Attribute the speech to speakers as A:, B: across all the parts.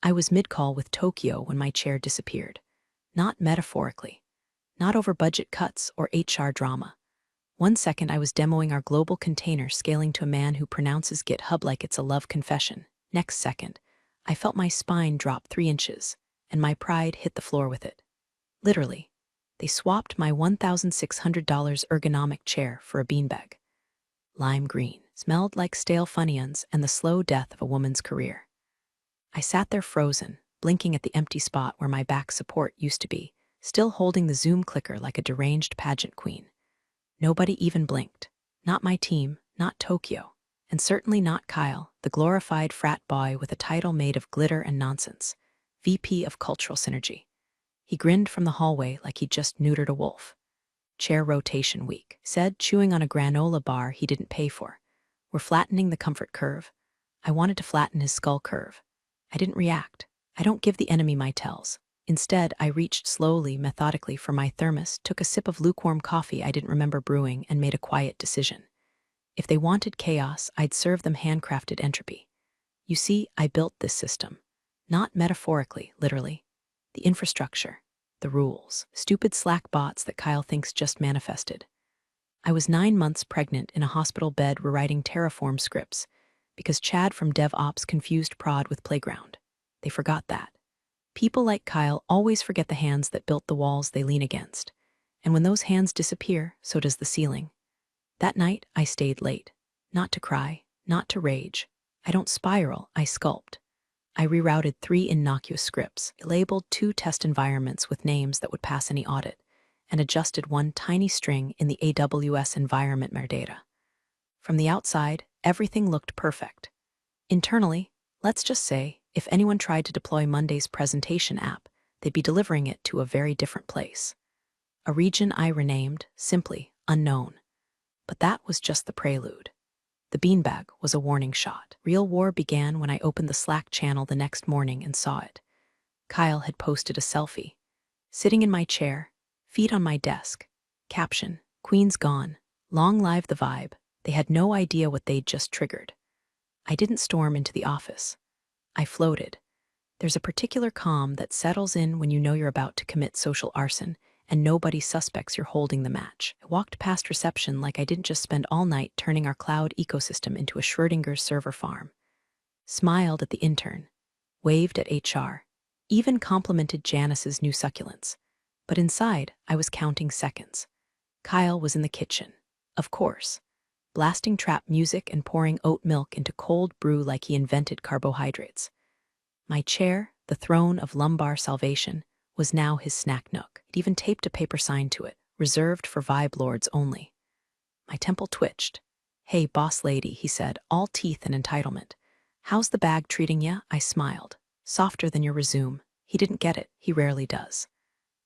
A: I was mid-call with Tokyo when my chair disappeared. Not metaphorically. Not over budget cuts or HR drama. One second I was demoing our global container scaling to a man who pronounces GitHub like it's a love confession. Next second, I felt my spine drop 3 inches, and my pride hit the floor with it. Literally. They swapped my $1,600 ergonomic chair for a beanbag. Lime green, smelled like stale Funyuns and the slow death of a woman's career. I sat there frozen, blinking at the empty spot where my back support used to be, still holding the Zoom clicker like a deranged pageant queen. Nobody even blinked. Not my team, not Tokyo, and certainly not Kyle, the glorified frat boy with a title made of glitter and nonsense, VP of Cultural Synergy. He grinned from the hallway like he'd just neutered a wolf. Chair rotation week, said, chewing on a granola bar he didn't pay for. We're flattening the comfort curve. I wanted to flatten his skull curve. I didn't react. I don't give the enemy my tells. Instead, I reached slowly, methodically for my thermos, took a sip of lukewarm coffee I didn't remember brewing, and made a quiet decision. If they wanted chaos, I'd serve them handcrafted entropy. You see, I built this system. Not metaphorically, literally. The infrastructure, the rules, stupid Slack bots that Kyle thinks just manifested. I was 9 months pregnant in a hospital bed rewriting Terraform scripts because Chad from DevOps confused prod with playground. They forgot that. People like Kyle always forget the hands that built the walls they lean against. And when those hands disappear, so does the ceiling. That night, I stayed late. Not to cry, not to rage. I don't spiral, I sculpt. I rerouted 3 innocuous scripts, labeled 2 test environments with names that would pass any audit, and adjusted 1 tiny string in the AWS environment metadata. From the outside, everything looked perfect. Internally, let's just say, if anyone tried to deploy Monday's presentation app, they'd be delivering it to a very different place. A region I renamed, simply, unknown. But that was just the prelude. The beanbag was a warning shot. Real war began when I opened the Slack channel the next morning and saw it. Kyle had posted a selfie. Sitting in my chair, feet on my desk. Caption, Queen's gone. Long live the vibe. They had no idea what they'd just triggered. I didn't storm into the office. I floated. There's a particular calm that settles in when you know you're about to commit social arson and nobody suspects you're holding the match. I walked past reception like I didn't just spend all night turning our cloud ecosystem into a Schrödinger server farm. Smiled at the intern, waved at HR, even complimented Janice's new succulents. But inside, I was counting seconds. Kyle was in the kitchen, of course, blasting trap music and pouring oat milk into cold brew like he invented carbohydrates. My chair, the throne of lumbar salvation, was now his snack nook. He'd even taped a paper sign to it, reserved for vibe lords only. My temple twitched. Hey, boss lady, he said, all teeth and entitlement. How's the bag treating ya? I smiled. Softer than your resume. He didn't get it. He rarely does.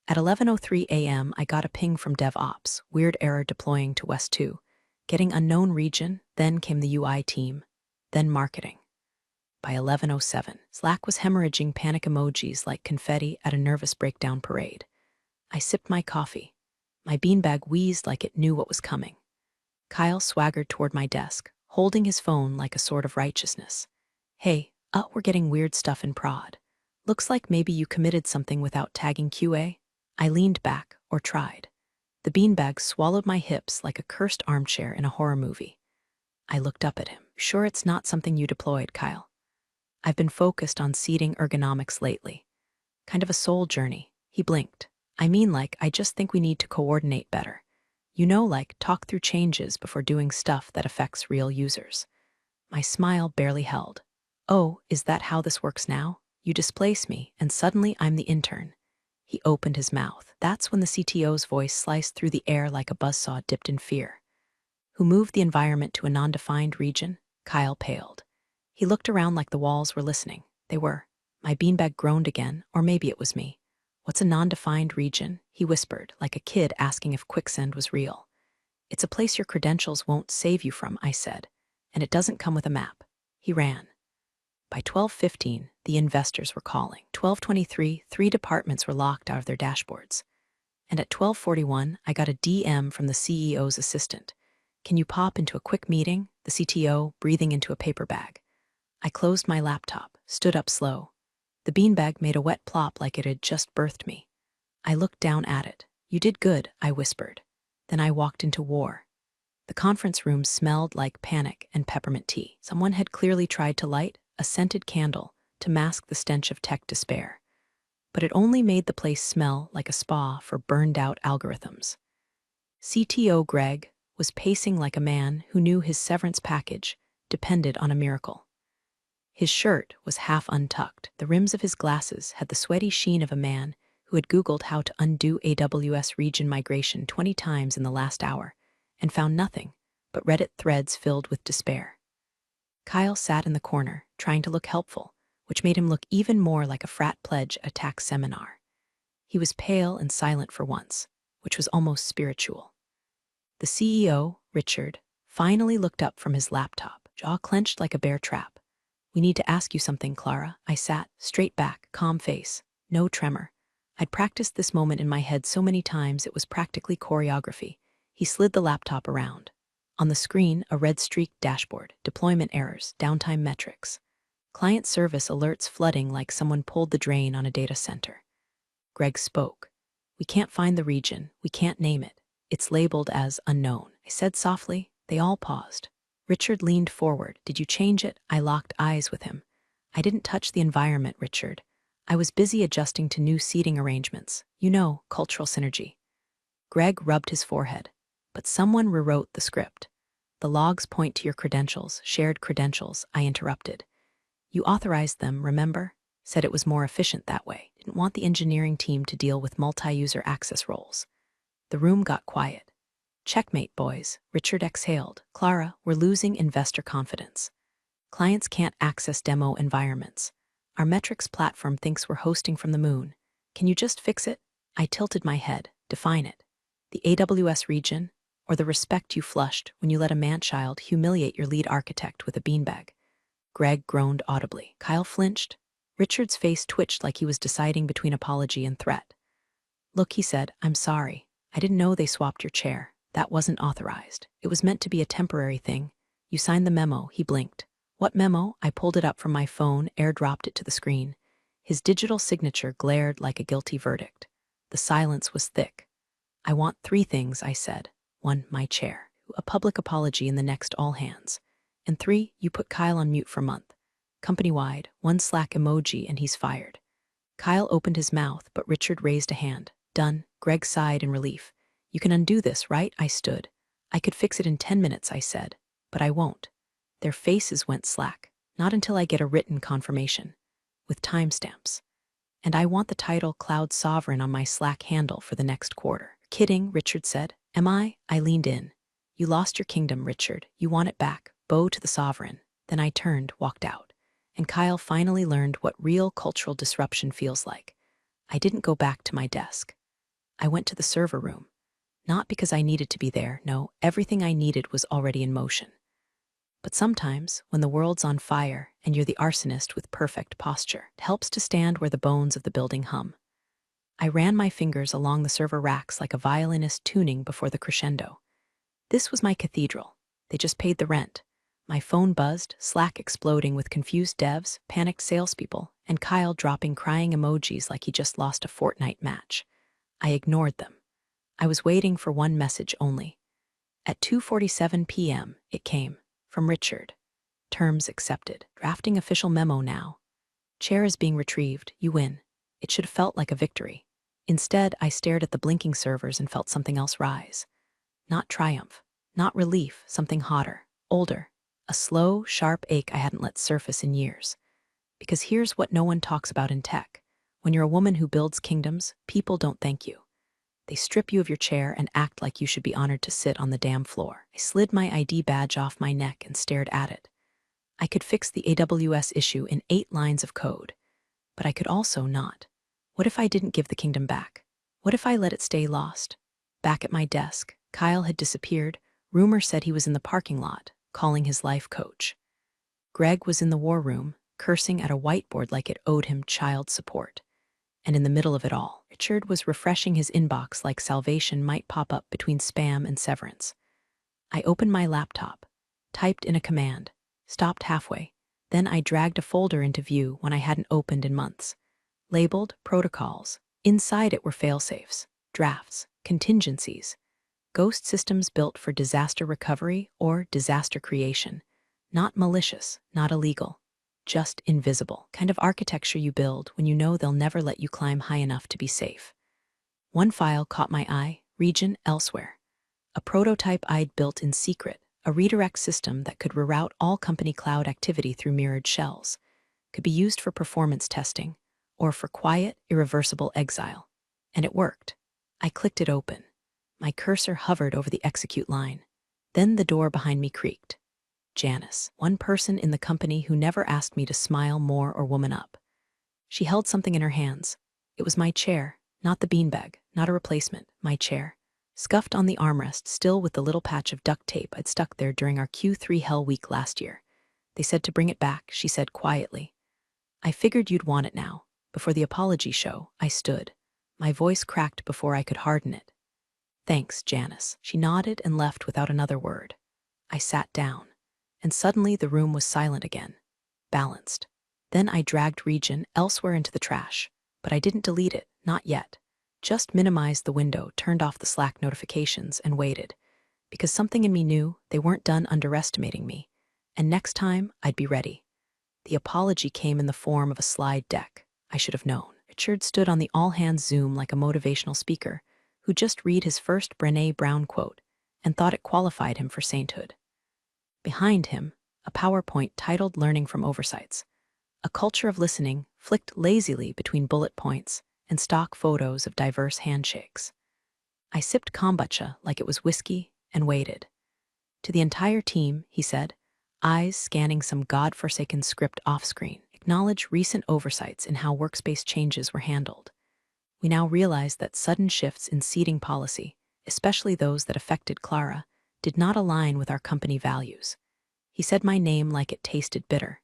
A: At 11:03 a.m., I got a ping from DevOps, weird error deploying to West 2. Getting unknown region, then came the UI team, then marketing. By 11:07, Slack was hemorrhaging panic emojis like confetti at a nervous breakdown parade. I sipped my coffee. My beanbag wheezed like it knew what was coming. Kyle swaggered toward my desk, holding his phone like a sword of righteousness. Hey, we're getting weird stuff in prod. Looks like maybe you committed something without tagging QA. I leaned back, or tried. The beanbag swallowed my hips like a cursed armchair in a horror movie. I looked up at him. Sure it's not something you deployed, Kyle? I've been focused on seeding ergonomics lately. Kind of a soul journey. He blinked. I mean, like, I just think we need to coordinate better. You know, like, talk through changes before doing stuff that affects real users. My smile barely held. Oh, is that how this works now? You displace me, and suddenly I'm the intern. He opened his mouth. That's when the CTO's voice sliced through the air like a buzzsaw dipped in fear. Who moved the environment to a non-defined region? Kyle paled. He looked around like the walls were listening. They were. My beanbag groaned again, or maybe it was me. What's a non-defined region? He whispered, like a kid asking if quicksand was real. It's a place your credentials won't save you from, I said, and it doesn't come with a map. He ran. By 12:15, the investors were calling. 12:23, 3 departments were locked out of their dashboards. And at 12:41, I got a DM from the CEO's assistant. Can you pop into a quick meeting? The CTO breathing into a paper bag. I closed my laptop, stood up slow. The beanbag made a wet plop like it had just birthed me. I looked down at it. "You did good," I whispered. Then I walked into war. The conference room smelled like panic and peppermint tea. Someone had clearly tried to light a scented candle to mask the stench of tech despair. But it only made the place smell like a spa for burned-out algorithms. CTO Greg was pacing like a man who knew his severance package depended on a miracle. His shirt was half untucked. The rims of his glasses had the sweaty sheen of a man who had Googled how to undo AWS region migration 20 times in the last hour and found nothing but Reddit threads filled with despair. Kyle sat in the corner, trying to look helpful, which made him look even more like a frat pledge at a tax seminar. He was pale and silent for once, which was almost spiritual. The CEO, Richard, finally looked up from his laptop, jaw clenched like a bear trap. "We need to ask you something, Clara." I sat, straight back, calm face, no tremor. I'd practiced this moment in my head so many times it was practically choreography. He slid the laptop around. On the screen, a red-streaked dashboard, deployment errors, downtime metrics. Client service alerts flooding like someone pulled the drain on a data center. Greg spoke. "We can't find the region. We can't name it. It's labeled as unknown." I said softly. They all paused. Richard leaned forward. "Did you change it?" I locked eyes with him. "I didn't touch the environment, Richard. I was busy adjusting to new seating arrangements. You know, cultural synergy." Greg rubbed his forehead. "But someone rewrote the script. The logs point to your credentials, shared credentials," I interrupted. "You authorized them, remember? Said it was more efficient that way. Didn't want the engineering team to deal with multi-user access roles." The room got quiet. "Checkmate, boys," Richard exhaled. "Clara, we're losing investor confidence. Clients can't access demo environments. Our metrics platform thinks we're hosting from the moon. Can you just fix it?" I tilted my head. "Define it. The AWS region, or the respect you flushed when you let a man-child humiliate your lead architect with a beanbag?" Greg groaned audibly. Kyle flinched. Richard's face twitched like he was deciding between apology and threat. "Look," he said, "I'm sorry. I didn't know they swapped your chair. That wasn't authorized. It was meant to be a temporary thing. You signed the memo." He blinked. "What memo?" I pulled it up from my phone, airdropped it to the screen. His digital signature glared like a guilty verdict. The silence was thick. "I want 3 things," I said. 1, my chair. 2, a public apology in the next all hands. And 3, you put Kyle on mute for a month. Company-wide, 1 Slack emoji and he's fired. Kyle opened his mouth, but Richard raised a hand. "Done." Greg sighed in relief. "You can undo this, right?" I stood. "I could fix it in 10 minutes, I said. "But I won't." Their faces went slack. "Not until I get a written confirmation. With timestamps. And I want the title Cloud Sovereign on my Slack handle for the next quarter." "Kidding," Richard said. "Am I?" I leaned in. "You lost your kingdom, Richard. You want it back. Bow to the sovereign." Then I turned, walked out. And Kyle finally learned what real cultural disruption feels like. I didn't go back to my desk. I went to the server room. Not because I needed to be there, no, everything I needed was already in motion. But sometimes, when the world's on fire and you're the arsonist with perfect posture, it helps to stand where the bones of the building hum. I ran my fingers along the server racks like a violinist tuning before the crescendo. This was my cathedral. They just paid the rent. My phone buzzed, Slack exploding with confused devs, panicked salespeople, and Kyle dropping crying emojis like he just lost a Fortnite match. I ignored them. I was waiting for one message only. At 2:47 p.m., it came. From Richard. "Terms accepted. Drafting official memo now. Chair is being retrieved. You win." It should have felt like a victory. Instead, I stared at the blinking servers and felt something else rise. Not triumph. Not relief. Something hotter. Older. A slow, sharp ache I hadn't let surface in years. Because here's what no one talks about in tech. When you're a woman who builds kingdoms, people don't thank you. They strip you of your chair and act like you should be honored to sit on the damn floor. I slid my ID badge off my neck and stared at it. I could fix the AWS issue in 8 lines of code. But I could also not. What if I didn't give the kingdom back? What if I let it stay lost? Back at my desk, Kyle had disappeared. Rumor said he was in the parking lot, calling his life coach. Greg was in the war room, cursing at a whiteboard like it owed him child support. And in the middle of it all, Richard was refreshing his inbox like salvation might pop up between spam and severance. I opened my laptop, typed in a command, stopped halfway, Then I dragged a folder into view when I hadn't opened in months. Labeled Protocols. Inside it were failsafes, drafts, contingencies, ghost systems built for disaster recovery or disaster creation. Not malicious, not illegal, just invisible. Kind of architecture you build when you know they'll never let you climb high enough to be safe. One file caught my eye, region elsewhere. A prototype I'd built in secret, a redirect system that could reroute all company cloud activity through mirrored shells, could be used for performance testing or for quiet, irreversible exile. And it worked. I clicked it open. My cursor hovered over the execute line. Then the door behind me creaked. Janice, one person in the company who never asked me to smile more or woman up. She held something in her hands. It was my chair, not the beanbag, not a replacement, my chair. Scuffed on the armrest, still with the little patch of duct tape I'd stuck there during our Q3 Hell Week last year. They said to bring it back, she said quietly. I figured you'd want it now. Before the apology show, I stood. My voice cracked before I could harden it. Thanks, Janice. She nodded and left without another word. I sat down, and suddenly the room was silent again. Balanced. Then I dragged region elsewhere into the trash, but I didn't delete it, not yet. Just minimized the window, turned off the Slack notifications, and waited. Because something in me knew they weren't done underestimating me, and next time I'd be ready. The apology came in the form of a slide deck. I should have known. Richard stood on the all-hands Zoom like a motivational speaker who just read his first Brené Brown quote and thought it qualified him for sainthood. Behind him, a PowerPoint titled Learning from Oversights. A culture of listening flicked lazily between bullet points and stock photos of diverse handshakes. I sipped kombucha like it was whiskey and waited. To the entire team, he said, eyes scanning some godforsaken script off-screen, acknowledge recent oversights in how workspace changes were handled. We now realize that sudden shifts in seating policy, especially those that affected Clara, did not align with our company values. He said my name like it tasted bitter.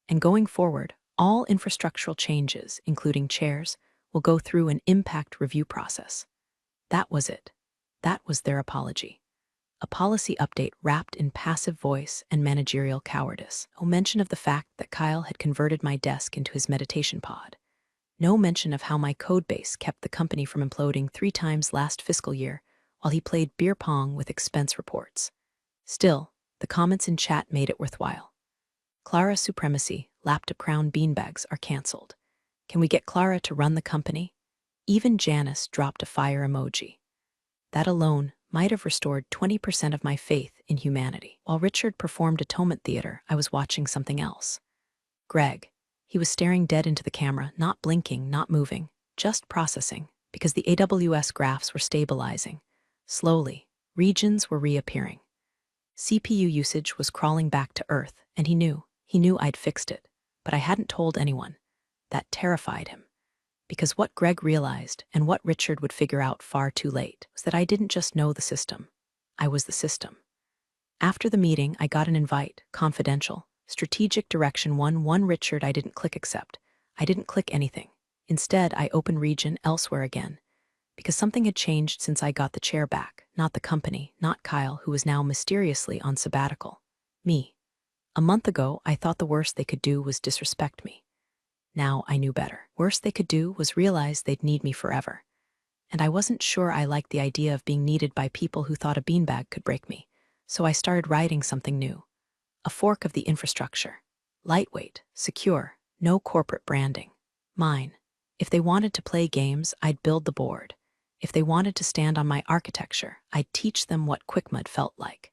A: And going forward, all infrastructural changes, including chairs, will go through an impact review process. That was it. That was their apology. A policy update wrapped in passive voice and managerial cowardice. No mention of the fact that Kyle had converted my desk into his meditation pod. No mention of how my codebase kept the company from imploding 3 times last fiscal year while he played beer pong with expense reports. Still, the comments in chat made it worthwhile. Clara supremacy, laptop crown beanbags are canceled. Can we get Clara to run the company? Even Janice dropped a fire emoji. That alone might have restored 20% of my faith in humanity. While Richard performed atonement theater, I was watching something else. Greg. He was staring dead into the camera, not blinking, not moving, just processing, because the AWS graphs were stabilizing. Slowly, regions were reappearing. CPU usage was crawling back to Earth, and he knew I'd fixed it, but I hadn't told anyone. That terrified him. Because what Greg realized, and what Richard would figure out far too late, was that I didn't just know the system. I was the system. After the meeting, I got an invite, confidential, strategic direction 1-1 Richard. I didn't click accept. I didn't click anything. Instead, I opened region elsewhere again. Because something had changed since I got the chair back, not the company, not Kyle, who was now mysteriously on sabbatical. Me. A month ago, I thought the worst they could do was disrespect me. Now I knew better. Worst they could do was realize they'd need me forever. And I wasn't sure I liked the idea of being needed by people who thought a beanbag could break me. So I started writing something new. A fork of the infrastructure. Lightweight, secure, no corporate branding. Mine. If they wanted to play games, I'd build the board. If they wanted to stand on my architecture, I'd teach them what QuickMud felt like.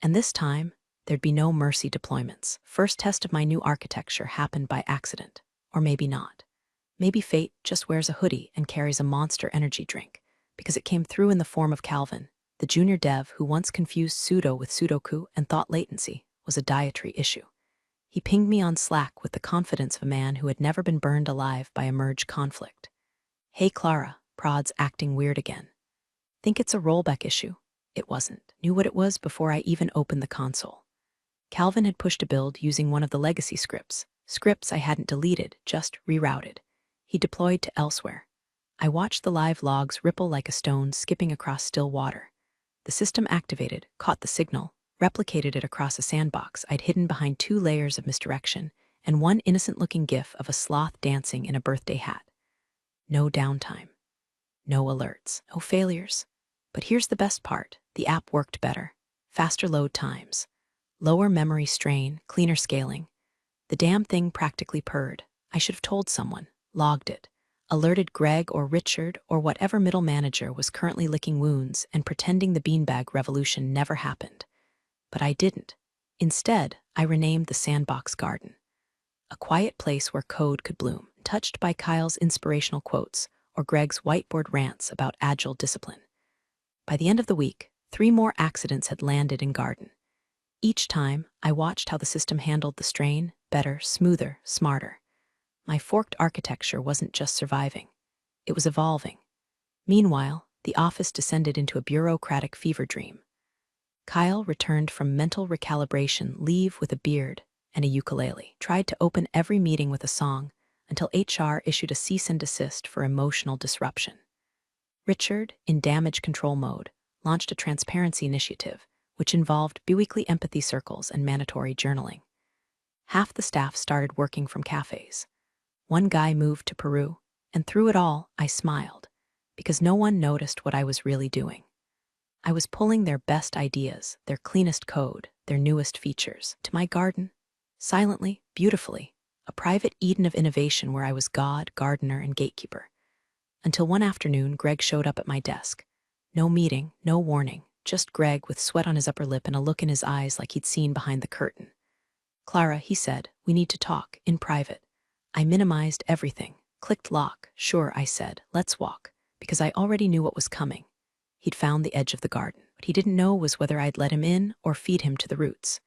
A: And this time, there'd be no mercy deployments. First test of my new architecture happened by accident. Or maybe not. Maybe fate just wears a hoodie and carries a Monster energy drink, because it came through in the form of Calvin, the junior dev who once confused sudo with sudoku and thought latency was a dietary issue. He pinged me on Slack with the confidence of a man who had never been burned alive by a merge conflict. Hey Clara, prod's acting weird again. Think it's a rollback issue? It wasn't. Knew what it was before I even opened the console. Calvin had pushed a build using one of the legacy scripts I hadn't deleted, just rerouted. He deployed to elsewhere. I watched the live logs ripple like a stone skipping across still water. The system activated, caught the signal, replicated it across a sandbox I'd hidden behind 2 layers of misdirection and one innocent-looking gif of a sloth dancing in a birthday hat. No downtime. No alerts. No failures. But here's the best part. The app worked better. Faster load times. Lower memory strain, cleaner scaling. The damn thing practically purred. I should have told someone, logged it, alerted Greg or Richard or whatever middle manager was currently licking wounds and pretending the beanbag revolution never happened. But I didn't. Instead, I renamed the sandbox garden. A quiet place where code could bloom, touched by Kyle's inspirational quotes or Greg's whiteboard rants about agile discipline. By the end of the week, 3 more accidents had landed in garden. Each time, I watched how the system handled the strain, better, smoother, smarter. My forked architecture wasn't just surviving. It was evolving. Meanwhile, the office descended into a bureaucratic fever dream. Kyle returned from mental recalibration leave with a beard and a ukulele, tried to open every meeting with a song until HR issued a cease and desist for emotional disruption. Richard, in damage control mode, launched a transparency initiative, which involved biweekly empathy circles and mandatory journaling. Half the staff started working from cafes. One guy moved to Peru, and through it all, I smiled, because no one noticed what I was really doing. I was pulling their best ideas, their cleanest code, their newest features, to my garden, silently, beautifully, a private Eden of innovation where I was God, gardener, and gatekeeper. Until one afternoon, Greg showed up at my desk. No meeting, no warning, just Greg with sweat on his upper lip and a look in his eyes like he'd seen behind the curtain. "Clara," he said, "we need to talk, in private." I minimized everything, clicked lock. "Sure," I said, "let's walk," because I already knew what was coming. He'd found the edge of the garden. What he didn't know was whether I'd let him in or feed him to the roots.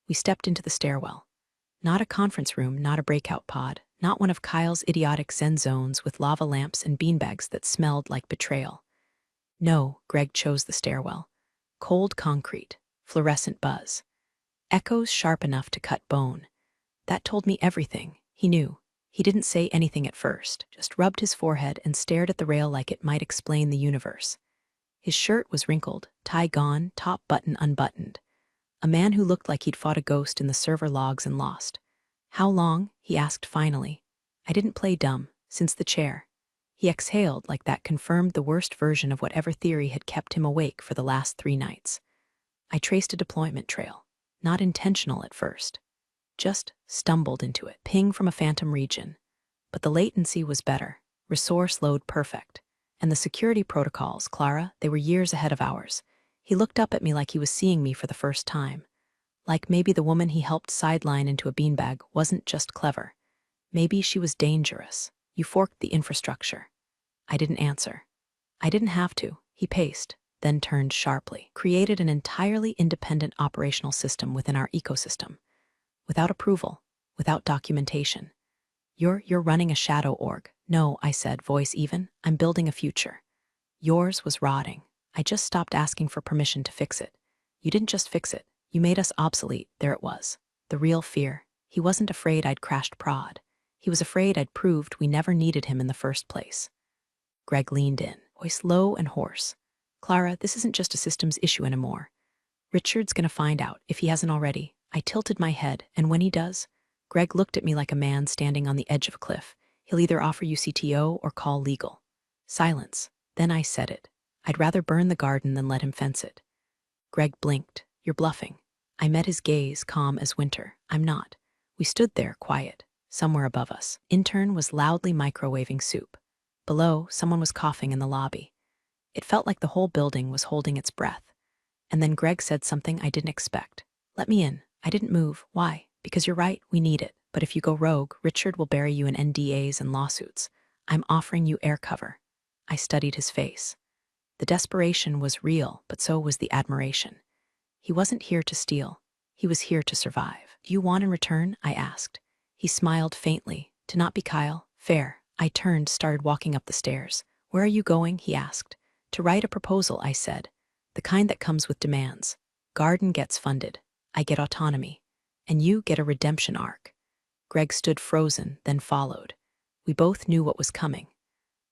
A: We stepped into the stairwell. Not a conference room, not a breakout pod, not one of Kyle's idiotic zen zones with lava lamps and beanbags that smelled like betrayal. No, Greg chose the stairwell. Cold concrete, fluorescent buzz. Echoes sharp enough to cut bone. That told me everything. He knew. He didn't say anything at first, just rubbed his forehead and stared at the rail like it might explain the universe. His shirt was wrinkled, tie gone, top button unbuttoned. A man who looked like he'd fought a ghost in the server logs and lost. "How long?" he asked finally. I didn't play dumb, since the chair. He exhaled like that confirmed the worst version of whatever theory had kept him awake for the last 3 nights. I traced a deployment trail, not intentional at first. Just stumbled into it, ping from a phantom region. But the latency was better, resource load perfect. And the security protocols, Clara, they were years ahead of ours. He looked up at me like he was seeing me for the first time. Like maybe the woman he helped sideline into a beanbag wasn't just clever. Maybe she was dangerous. "You forked the infrastructure." I didn't answer. I didn't have to. He paced, then turned sharply. "Created an entirely independent operational system within our ecosystem. Without approval, without documentation. You're running a shadow org." "No," I said, voice even. "I'm building a future. Yours was rotting. I just stopped asking for permission to fix it. You didn't just fix it. You made us obsolete." There it was. The real fear. He wasn't afraid I'd crashed prod. He was afraid I'd proved we never needed him in the first place. Greg leaned in, voice low and hoarse. "Clara, this isn't just a systems issue anymore. Richard's gonna find out, if he hasn't already." I tilted my head, and when he does, Greg looked at me like a man standing on the edge of a cliff. "He'll either offer you CTO or call legal." Silence. Then I said it. "I'd rather burn the garden than let him fence it." Greg blinked. "You're bluffing." I met his gaze, calm as winter. "I'm not." We stood there, quiet. Somewhere above us, intern was loudly microwaving soup. Below, someone was coughing in the lobby. It felt like the whole building was holding its breath. And then Greg said something I didn't expect. "Let me in." I didn't move. "Why?" "Because you're right, we need it. But if you go rogue, Richard will bury you in NDAs and lawsuits. I'm offering you air cover." I studied his face. The desperation was real, but so was the admiration. He wasn't here to steal. He was here to survive. "Do you want in return?" I asked. He smiled faintly. "To not be Kyle? Fair." I turned, started walking up the stairs. "Where are you going?" he asked. "To write a proposal," I said. "The kind that comes with demands. Garden gets funded. I get autonomy. And you get a redemption arc." Greg stood frozen, then followed. We both knew what was coming.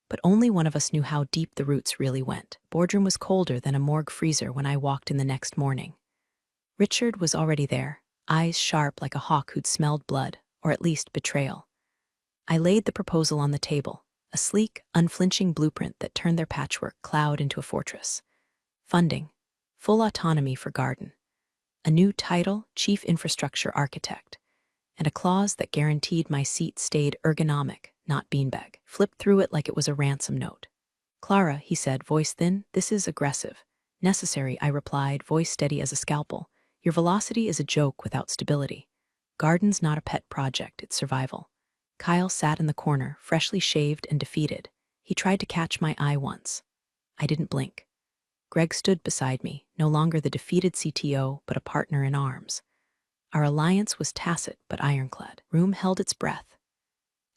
A: But only one of us knew how deep the roots really went. Boardroom was colder than a morgue freezer when I walked in the next morning. Richard was already there, eyes sharp like a hawk who'd smelled blood, or at least betrayal. I laid the proposal on the table, a sleek, unflinching blueprint that turned their patchwork cloud into a fortress. Funding, full autonomy for Garden, a new title, Chief Infrastructure Architect, and a clause that guaranteed my seat stayed ergonomic, not beanbag. Flipped through it like it was a ransom note. "Clara," he said, voice thin, "this is aggressive." "Necessary," I replied, voice steady as a scalpel. "Your velocity is a joke without stability. Garden's not a pet project, it's survival." Kyle sat in the corner, freshly shaved and defeated. He tried to catch my eye once. I didn't blink. Greg stood beside me, no longer the defeated CTO, but a partner in arms. Our alliance was tacit but ironclad. Room held its breath.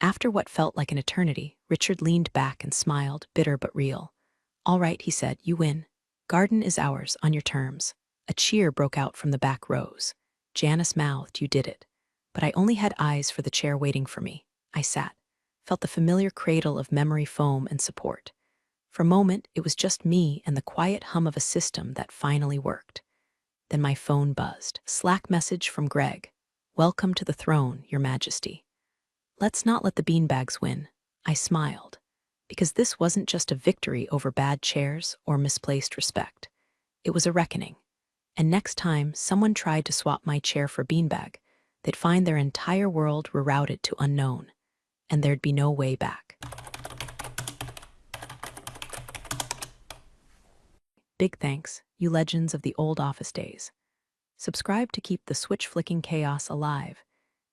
A: After what felt like an eternity, Richard leaned back and smiled, bitter but real. "All right," he said, "you win. Garden is ours, on your terms." A cheer broke out from the back rows. Janice mouthed, "You did it." But I only had eyes for the chair waiting for me. I sat, felt the familiar cradle of memory foam and support. For a moment, it was just me and the quiet hum of a system that finally worked. Then my phone buzzed. Slack message from Greg. "Welcome to the throne, Your Majesty." Let's not let the beanbags win. I smiled, because this wasn't just a victory over bad chairs or misplaced respect. It was a reckoning. And next time someone tried to swap my chair for beanbag, they'd find their entire world rerouted to unknown, and there'd be no way back. Big thanks, you legends of the old office days. Subscribe to keep the switch-flicking chaos alive.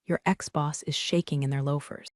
A: Your ex-boss is shaking in their loafers.